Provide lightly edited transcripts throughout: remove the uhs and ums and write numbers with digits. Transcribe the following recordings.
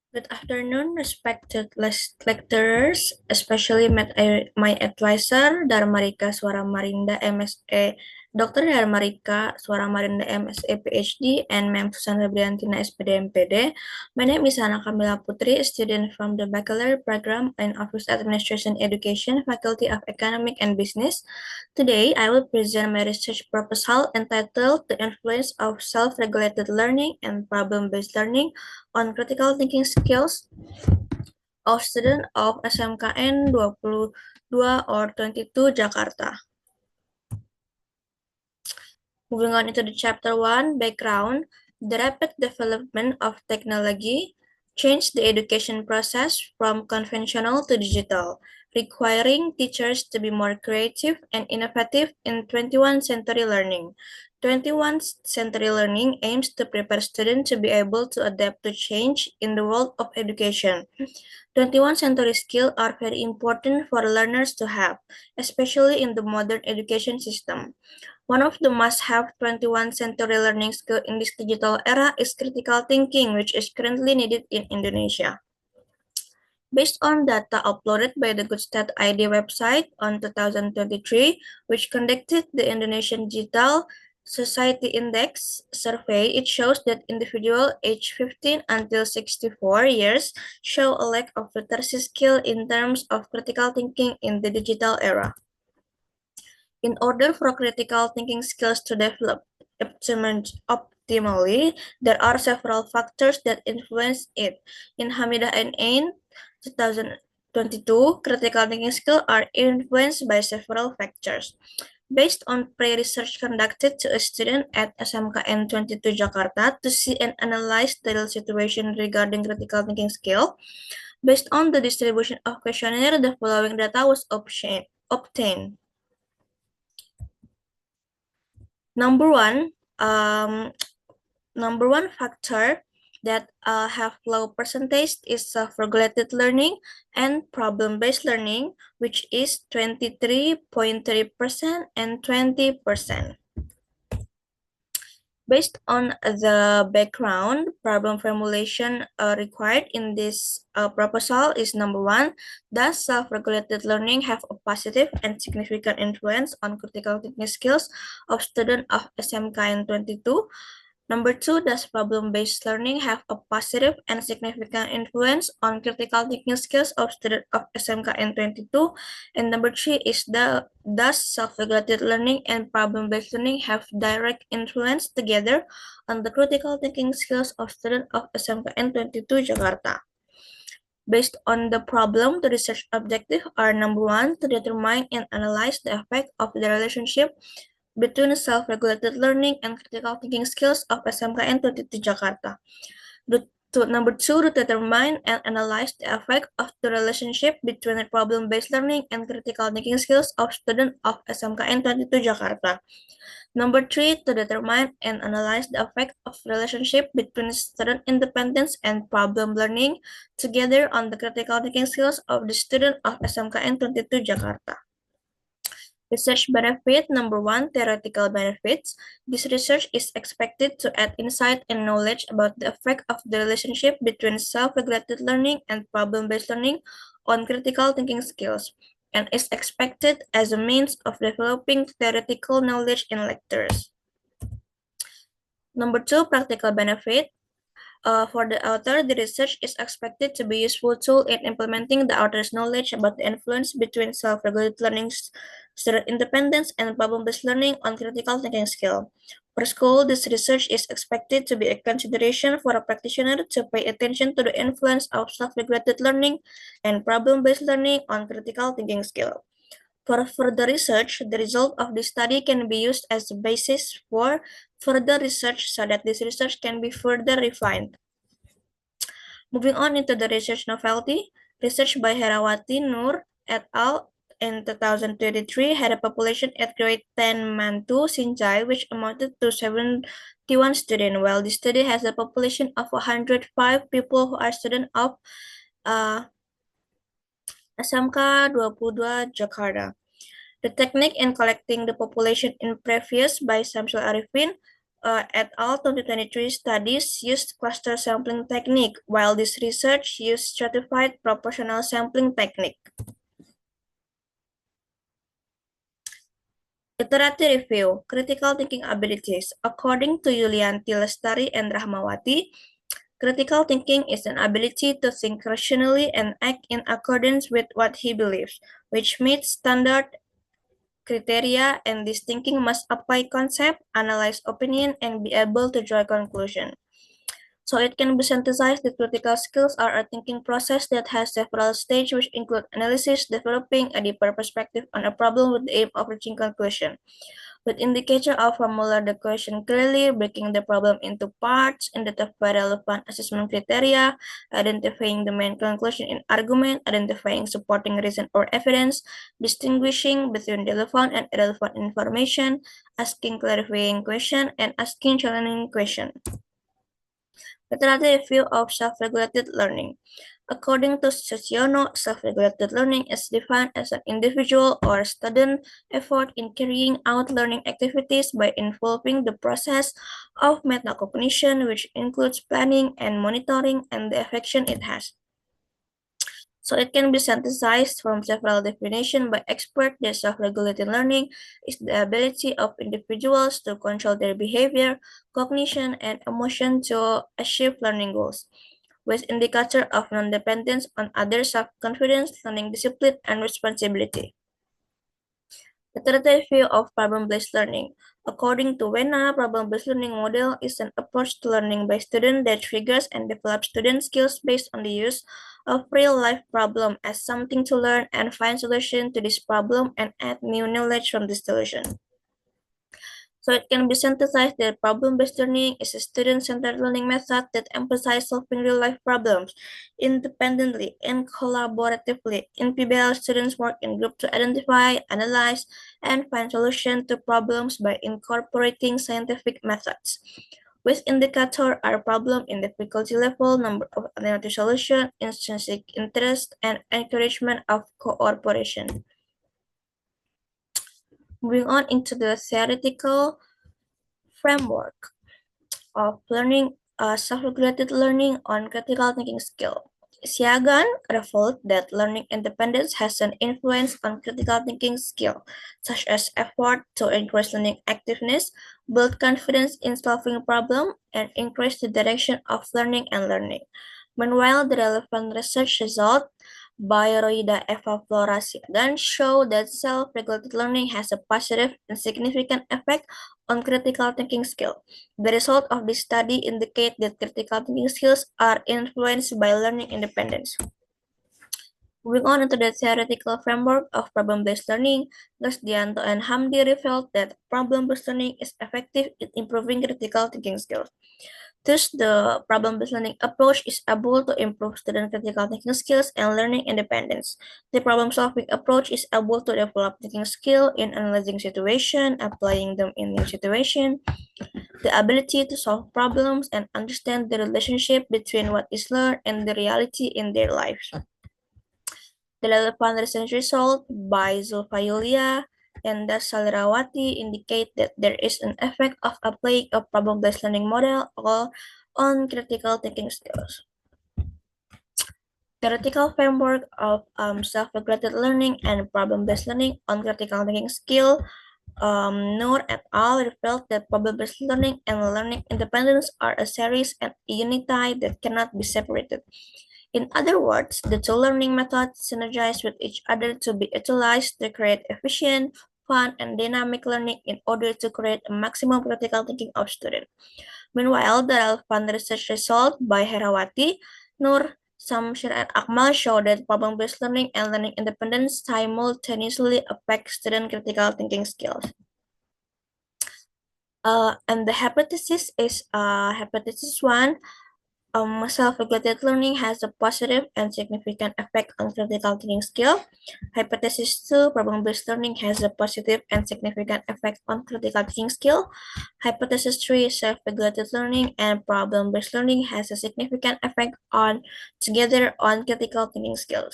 Good afternoon, respected lecturers, especially my advisor, Dharmarika Suaramarinda, MSA, Dr. Dharmarika Suaramarinda, MSA, PhD, and Ma'am Susan Febriantina, SPD, MPD. My name is Hana Kamila Putri, a student from the Bachelor Program in Office Administration Education, Faculty of Economic and Business. Today, I will present my research proposal entitled The Influence of Self-Regulated Learning and Problem-Based Learning on Critical Thinking Skills of Student of SMKN 22 or 22 Jakarta. Moving on into the chapter 1, background, the rapid development of technology changed the education process from conventional to digital, requiring teachers to be more creative and innovative in 21st century learning. 21st century learning aims to prepare students to be able to adapt to change in the world of education. 21st century skills are very important for learners to have, especially in the modern education system. One of the must-have 21st century learning skills in this digital era is critical thinking, which is currently needed in Indonesia. Based on data uploaded by the Goodstat ID website on 2023, which conducted the Indonesian Digital Society Index survey, it shows that individuals aged 15 until 64 years show a lack of literacy skill in terms of critical thinking in the digital era. In order for critical thinking skills to develop optimally, there are several factors that influence it. In Hamidah and Ain, 2022, critical thinking skills are influenced by several factors. Based on pre-research conducted to a student at SMKN 22 Jakarta to see and analyze the real situation regarding critical thinking skill, based on the distribution of questionnaire, the following data was obtained. Number one, um, number one factor that have low percentage is self-regulated learning and problem-based learning, which is 23.3% and 20%. Based on the background, problem formulation required in this proposal is number one, does self-regulated learning have a positive and significant influence on critical thinking skills of students of SMKN 22? Number two, does problem-based learning have a positive and significant influence on critical thinking skills of students of SMKN 22? And number three is does self-regulated learning and problem-based learning have direct influence together on the critical thinking skills of students of SMKN 22 Jakarta? Based on the problem, the research objective are number one, to determine and analyze the effect of the relationship between self-regulated learning and critical thinking skills of SMKN 22 Jakarta. Number two, to determine and analyze the effect of the relationship between problem-based learning and critical thinking skills of students of SMKN 22 Jakarta. Number three, to determine and analyze the effect of relationship between student independence and problem learning together on the critical thinking skills of the student of SMKN 22 Jakarta. Research benefit number one, theoretical benefits. This research is expected to add insight and knowledge about the effect of the relationship between self-regulated learning and problem-based learning on critical thinking skills, and is expected as a means of developing theoretical knowledge in lectures. Number two, practical benefit. For the author, the research is expected to be a useful tool in implementing the author's knowledge about the influence between self-regulated learning, student independence, and problem-based learning on critical thinking skill. For school, this research is expected to be a consideration for a practitioner to pay attention to the influence of self-regulated learning and problem-based learning on critical thinking skill. For further research, the result of this study can be used as a basis for further research so that this research can be further refined. Moving on into the research novelty, research by Herawati Nur et al. In 2023 had a population at grade 10 Mantu Sinjai, which amounted to 71 students, while the study has a population of 105 people who are students of SMK 22 Jakarta. The technique in collecting the population in previous by Samsul Arifin et al. 2023 studies used cluster sampling technique, while this research used stratified proportional sampling technique. Iterative review, critical thinking abilities. According to Yulianti Lestari and Rahmawati, critical thinking is an ability to think rationally and act in accordance with what he believes, which meets standard criteria, and this thinking must apply concept, analyze opinion, and be able to draw conclusion. So it can be synthesized that critical skills are a thinking process that has several stages which include analysis, developing a deeper perspective on a problem with the aim of reaching conclusion. With indicator of formula the question clearly, breaking the problem into parts, identify relevant assessment criteria, identifying the main conclusion in argument, identifying supporting reason or evidence, distinguishing between relevant and irrelevant information, asking clarifying question, and asking challenging question. Literature review of self-regulated learning. According to Sociono, self-regulated learning is defined as an individual or student effort in carrying out learning activities by involving the process of metacognition, which includes planning and monitoring and the affection it has. So it can be synthesized from several definitions by experts that self-regulated learning is the ability of individuals to control their behavior, cognition, and emotion to achieve learning goals, with indicator of non-dependence on others, self-confidence, learning discipline, and responsibility. The third view of problem-based learning. According to Wena, problem-based learning model is an approach to learning by students that triggers and develops student skills based on the use of real-life problem as something to learn and find solution to this problem and add new knowledge from this solution. So it can be synthesized that problem-based learning is a student-centered learning method that emphasizes solving real-life problems independently and collaboratively. In PBL, students work in groups to identify, analyze, and find solutions to problems by incorporating scientific methods. With indicator are problem in difficulty level, number of alternative solution, intrinsic interest, and encouragement of cooperation. Moving on into the theoretical framework of learning, self-regulated learning on critical thinking skill. Siagan revealed that learning independence has an influence on critical thinking skill, such as effort to increase learning activeness, build confidence in solving problem, and increase the direction of learning and learning. Meanwhile, the relevant research result by Roida Eva Flora Siagan show that self-regulated learning has a positive and significant effect on critical thinking skill. The result of this study indicate that critical thinking skills are influenced by learning independence. Moving on into the theoretical framework of problem-based learning, Gasdianto and Hamdi revealed that problem-based learning is effective in improving critical thinking skills. Thus, the problem-based learning approach is able to improve student critical thinking skills and learning independence. The problem-solving approach is able to develop thinking skill in analyzing situation, applying them in new situation, the ability to solve problems and understand the relationship between what is learned and the reality in their lives. The relevant research result by Zulfa Yulia and Salirawati indicate that there is an effect of applying a problem-based learning model on critical thinking skills. Theoretical framework of self-regulated learning and problem-based learning on critical thinking skill. Noor et al. Revealed that problem-based learning and learning independence are a series and unity that cannot be separated. In other words, the two learning methods synergize with each other to be utilized to create efficient, fun, and dynamic learning in order to create a maximum critical thinking of students. Meanwhile, the relevant research result by Herawati, Noor, Samshir, and Akmal show that problem-based learning and learning independence simultaneously affect student critical thinking skills. And the hypothesis is hypothesis 1. Self-regulated learning has a positive and significant effect on critical thinking skill. Hypothesis 2, problem-based learning has a positive and significant effect on critical thinking skill. Hypothesis 3, self-regulated learning and problem-based learning has a significant effect on together on critical thinking skills.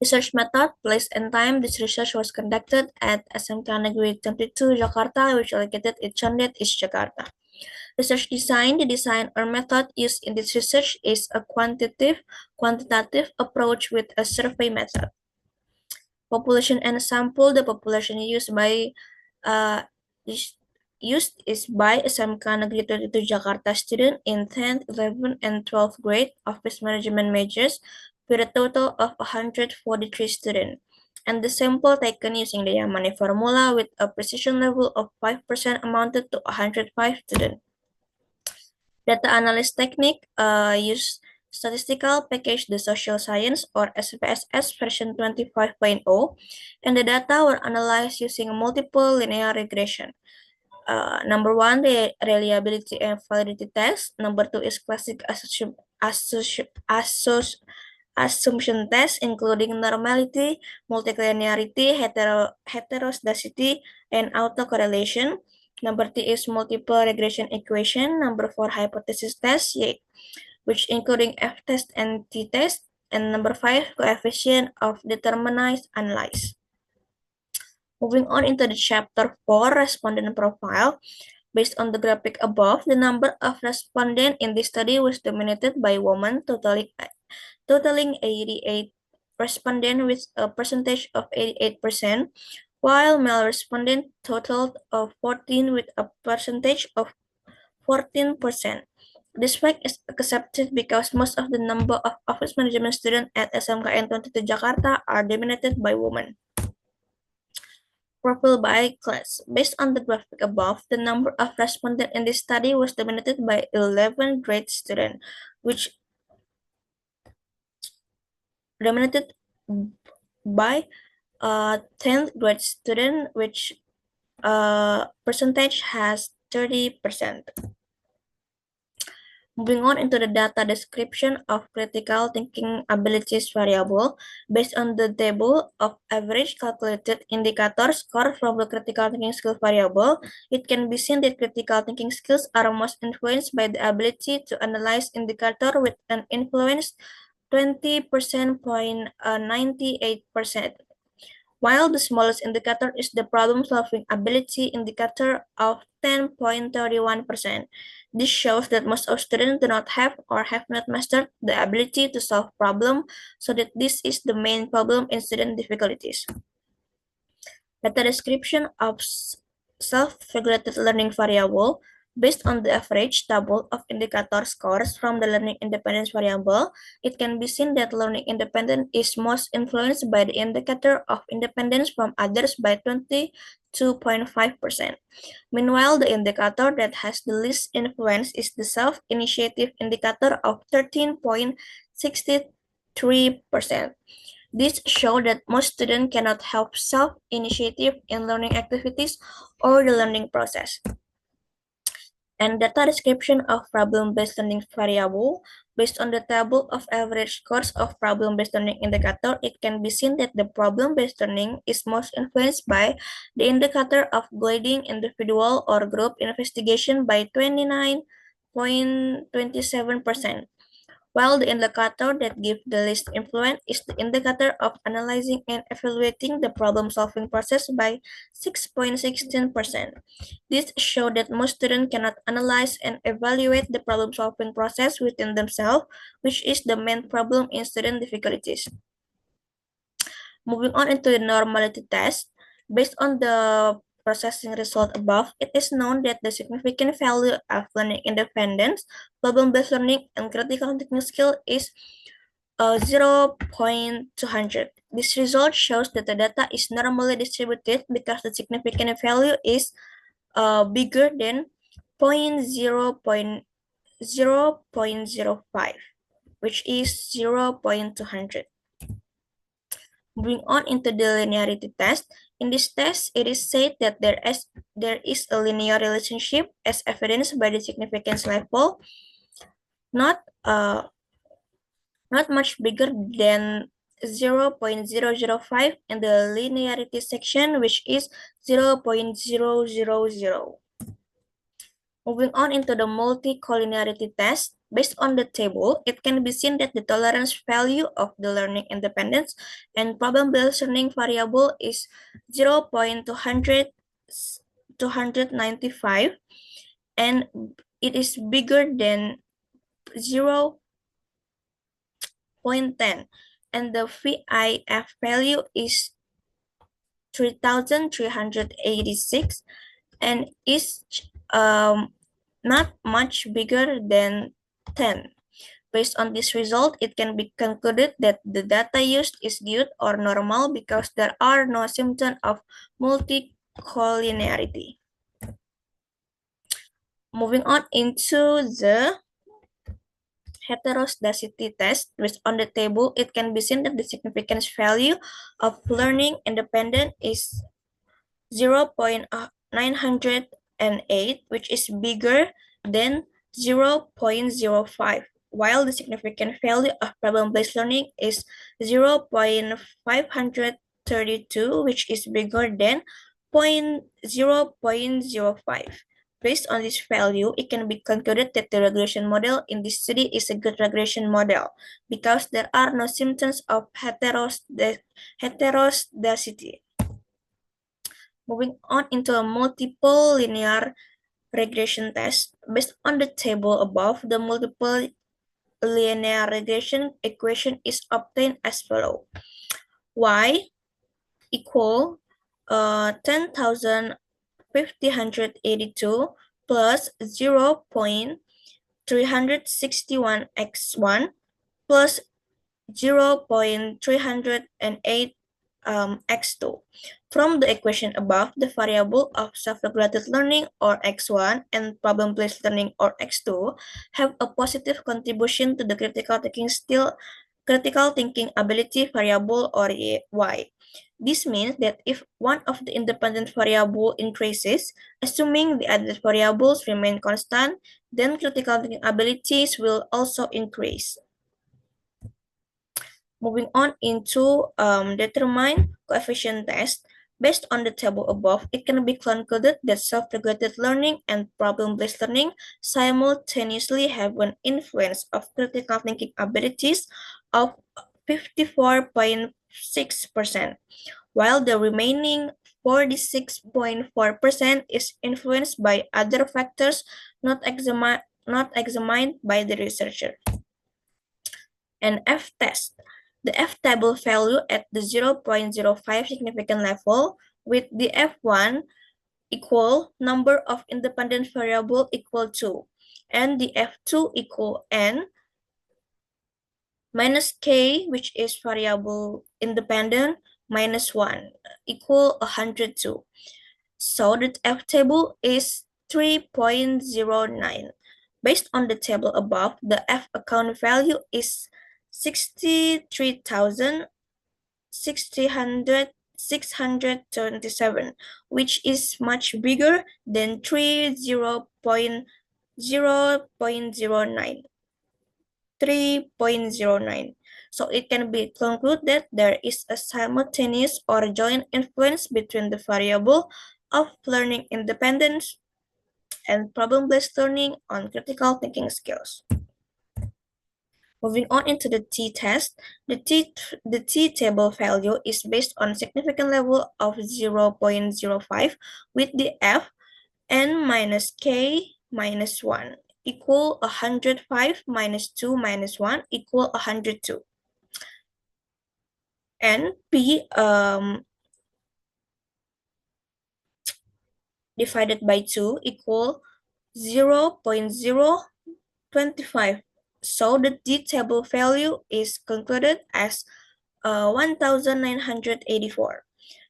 Research method, place, and time. This research was conducted at SMK Negeri 22, Jakarta, which located in Condet, East Jakarta. Research design. The design or method used in this research is a quantitative approach with a survey method. Population and sample. The population uh, is by SMK Negeri 22 Jakarta student in 10th, 11th, and 12th grade office management majors with a total of 143 students. And the sample taken using the Yamani formula with a precision level of 5% amounted to 105 students. Data analysis technique use statistical package the social science or SPSS version 25.0, and the data were analyzed using multiple linear regression. Number one, the reliability and validity test. Number two is classic assumption test, including normality, multilinearity, heteroscedasticity, and autocorrelation. Number three is multiple regression equation. Number four, hypothesis test, which including F-test and T-test. And number five, coefficient of determinized analyze. Moving on into the chapter 4, respondent profile. Based on the graphic above, the number of respondents in this study was dominated by women, totaling 88 respondents with a percentage of 88%, while male respondents totaled 14 with a percentage of 14%. This fact is accepted because most of the number of office management students at SMKN 22 Jakarta are dominated by women. Profile by class. Based on the graphic above, the number of respondents in this study was dominated by 11th grade students, which dominated by 10th grade student, which percentage has 30%. Moving on into the data description of critical thinking abilities variable. Based on the table of average calculated indicator score from the critical thinking skill variable, it can be seen that critical thinking skills are most influenced by the ability to analyze indicator with an influence 20.98%, while the smallest indicator is the problem-solving ability indicator of 10.31%. This shows that most of students do not have or have not mastered the ability to solve problems, so that this is the main problem in student difficulties. Data description of self-regulated learning variable. Based on the average table of indicator scores from the learning independence variable, it can be seen that learning independence is most influenced by the indicator of independence from others by 22.5%. Meanwhile, the indicator that has the least influence is the self-initiative indicator of 13.63%. This shows that most students cannot help self-initiative in learning activities or the learning process. And data description of problem-based learning variable. Based on the table of average scores of problem-based learning indicator, it can be seen that the problem-based learning is most influenced by the indicator of grading individual or group investigation by 29.27%. While the indicator that gives the least influence is the indicator of analyzing and evaluating the problem-solving process by 6.16%. This shows that most students cannot analyze and evaluate the problem-solving process within themselves, which is the main problem in student difficulties. Moving on into the normality test, based on the processing result above, it is known that the significant value of learning independence, problem-based learning, and critical thinking skill is 0.200. This result shows that the data is normally distributed because the significant value is bigger than 0.05, which is 0.200. Moving on into the linearity test. In this test, it is said that there is a linear relationship as evidenced by the significance level, not much bigger than 0.005 in the linearity section, which is 0.000. Moving on into the multicollinearity test, based on the table, it can be seen that the tolerance value of the learning independence and problem-based learning variable is 0.295, and it is bigger than 0.10, and the VIF value is 3,386 and is not much bigger than 10. Based on this result, it can be concluded that the data used is good or normal because there are no symptoms of multicollinearity. Moving on into the heteroscedasticity test, based on the table, it can be seen that the significance value of learning independent is 0.908, which is bigger than 0.05, while the significant value of problem-based learning is 0.532, which is bigger than 0.05. Based on this value, it can be concluded that the regression model in this study is a good regression model because there are no symptoms of heteroscedasticity. Moving on into a multiple linear regression test, based on the table above, the multiple linear regression equation is obtained as follows. Y equal 10,582 plus 0.361 x1 plus 0.308 x2. From the equation above, the variable of self-regulated learning or x1 and problem-based learning or x2 have a positive contribution to the critical thinking ability variable or y. This means that if one of the independent variable increases, assuming the other variables remain constant, then critical thinking abilities will also increase. Moving on into determine coefficient test, based on the table above, it can be concluded that self-regulated learning and problem-based learning simultaneously have an influence of critical thinking abilities of 54.6%, while the remaining 46.4% is influenced by other factors not examined by the researcher. And F-test. The F-table value at the 0.05 significant level with the F1 equal number of independent variable equal 2 and the F2 equal n minus k, which is variable independent, minus 1 equal 102. So the F-table is 3.09. Based on the table above, the F account value is 63,627, which is much bigger than 3.09. 3.09. So it can be concluded that there is a simultaneous or joint influence between the variable of learning independence and problem-based learning on critical thinking skills. Moving on into the t-test, the t-table value is based on significant level of 0.05 with the f n minus k minus 1 equal 105 minus 2 minus 1 equal 102. And p divided by 2 equal 0.025. So the t-table value is concluded as 1,984.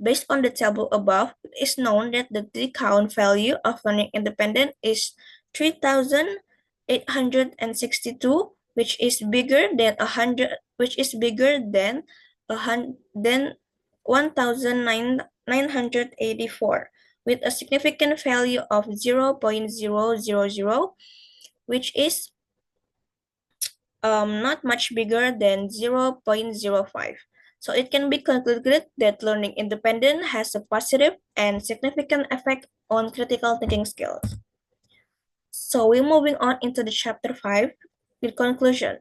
Based on the table above, it is known that the t-count value of learning independent is 3,862, which is bigger than 1,984, with a significant value of 0.000, which is not much bigger than 0.05. So it can be concluded that learning independent has a positive and significant effect on critical thinking skills. So we're moving on into the chapter 5 with conclusion.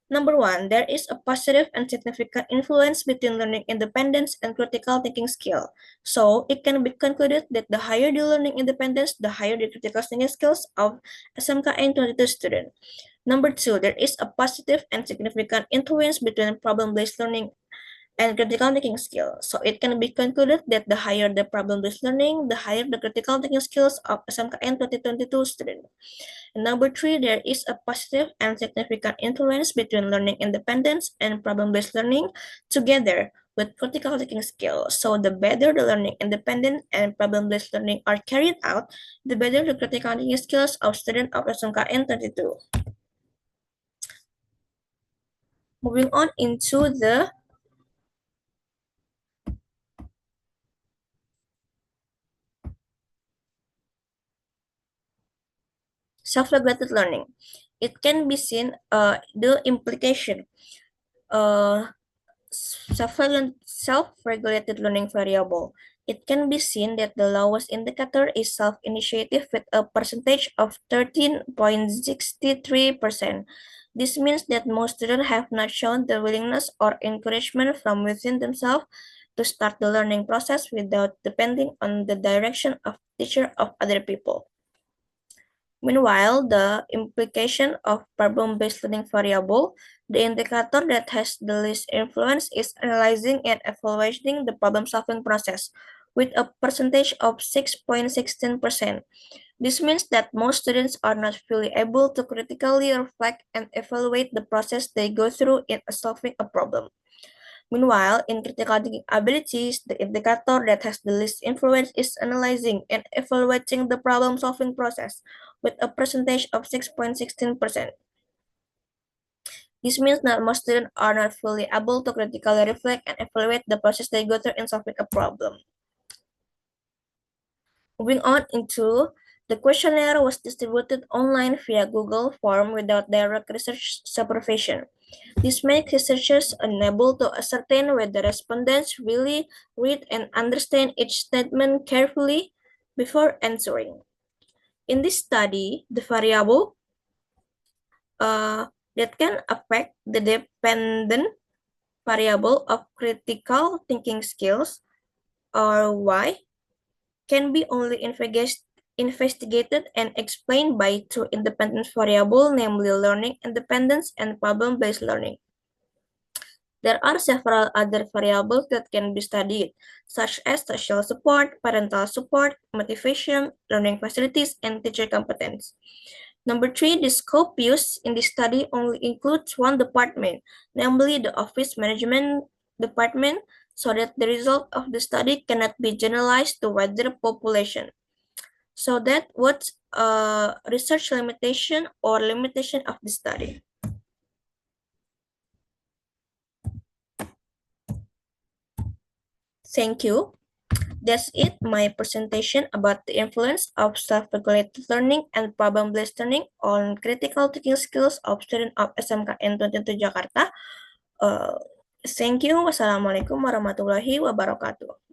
Number one, there is a positive and significant influence between learning independence and critical thinking skill. So it can be concluded that the higher the learning independence, the higher the critical thinking skills of SMKN 22 student. Number two, there is a positive and significant influence between problem-based learning and critical thinking skill. So it can be concluded that the higher the problem-based learning, the higher the critical thinking skills of SMKN 2022 student. And number three, there is a positive and significant influence between learning independence and problem-based learning together with critical thinking skills. So the better the learning independent and problem-based learning are carried out, the better the critical thinking skills of students of SMKN 22. Moving on into the self-regulated learning. It can be seen the implication self-regulated learning variable. It can be seen that the lowest indicator is self-initiative with a percentage of 13.63%. This means that most students have not shown the willingness or encouragement from within themselves to start the learning process without depending on the direction of teacher of other people. Meanwhile, the implication of problem-based learning variable, the indicator that has the least influence is analyzing and evaluating the problem-solving process with a percentage of 6.16%. This means that most students are not fully able to critically reflect and evaluate the process they go through in solving a problem. Meanwhile, in critical thinking abilities, the indicator that has the least influence is analyzing and evaluating the problem-solving process with a percentage of 6.16%. This means that most students are not fully able to critically reflect and evaluate the process they go through in solving a problem. Moving on into the questionnaire was distributed online via Google Form without direct research supervision. This makes researchers unable to ascertain whether respondents really read and understand each statement carefully before answering. In this study, the variable that can affect the dependent variable of critical thinking skills, or Y, can be only investigated and explained by two independent variables, namely learning independence and problem-based learning. There are several other variables that can be studied, such as social support, parental support, motivation, learning facilities, and teacher competence. Number three, the scope used in this study only includes one department, namely the office management department, so that the result of the study cannot be generalized to wider population. So that what's a research limitation or limitation of the study. Thank you. That's it, my presentation about the influence of self-regulated learning and problem-based learning on critical thinking skills of students of SMKN 22 Jakarta. Thank you. Wassalamualaikum warahmatullahi wabarakatuh.